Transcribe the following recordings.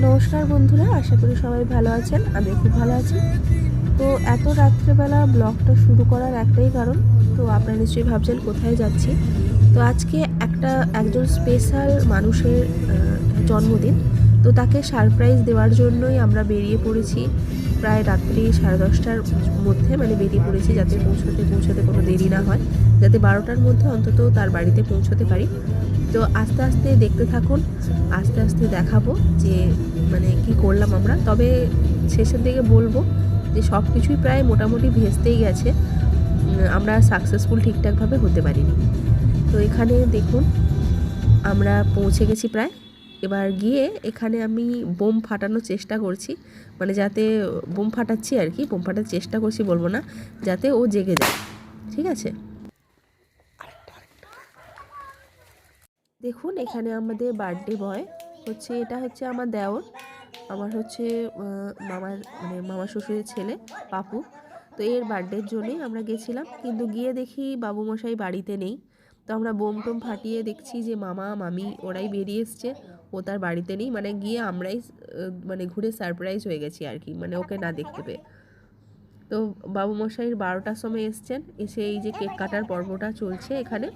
নমস্কার বন্ধুরা, আশা করি সবাই ভালো আছেন। আমি খুব ভালো আছি। তো এত রাত্রেবেলা ব্লগটা শুরু করার একটাই কারণ, তো আপনারা নিশ্চয়ই ভাবছেন কোথায় যাচ্ছি। তো আজকে একজন স্পেশাল মানুষের জন্মদিন। তো তাকে সারপ্রাইজ দেওয়ার জন্যই আমরা বেরিয়ে পড়েছি। প্রায় রাত্রি 10:30টার মধ্যে বেরিয়ে পড়েছি, যাতে পৌঁছতে কোনো দেরি না হয়, যাতে 12টার মধ্যে অন্তত তার বাড়িতে পৌঁছতে পারি। তো আস্তে আস্তে দেখতে থাকুন, আস্তে আস্তে দেখাবো যে কি করলাম আমরা। তবে শেষের দিকে বলবো যে সব কিছুই প্রায় মোটামুটি ভেস্তেই গেছে, আমরা সাকসেসফুল ঠিকঠাকভাবে হতে পারিনি। তো এখানে দেখুন আমরা পৌঁছে গেছি প্রায়। এবার গিয়ে এখানে আমি বোম ফাটানোর চেষ্টা করছি, যাতে বোম ফাটাচ্ছি আর কি, বোম ফাটার চেষ্টা করছি বলবো না, যাতে ও জেগে যায়। ঠিক আছে, দেখুন এখানে আমাদের বার্থডে বয় হচ্ছে, এটা হচ্ছে আমার দেওর, আমার হচ্ছে মামা শ্বশুরের ছেলে পাপু। তো এর বার্থডের জন্যই আমরা গেছিলাম, কিন্তু গিয়ে দেখি বাবুমশাই বাড়িতে নেই। তো আমরা বোম টোম ফাটিয়ে দেখছি যে মামা মামি ওরাই বেরিয়ে এসছে, ও তার বাড়িতে নেই। গিয়ে আমরাই ঘুরে সারপ্রাইজ হয়ে গেছি আর কি, ওকে না দেখতে পেয়ে। তো বাবুমশাই 12টার সময় এসছেন, এসে এই যে কেক কাটার পর্বটা চলছে এখানে।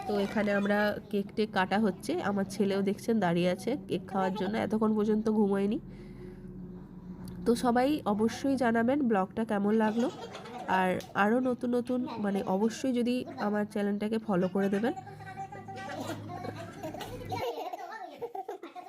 তো এখানে আমরা কেক টেক কাটা হচ্ছে, আমার ছেলেও দেখছেন দাঁড়িয়ে আছে কেক খাওয়ার জন্য, এতক্ষণ পর্যন্ত ঘুমোয়নি। তো সবাই অবশ্যই জানাবেন ব্লগটা কেমন লাগলো, আর আরও নতুন নতুন অবশ্যই যদি আমার চ্যানেলটাকে ফলো করে দেবেন,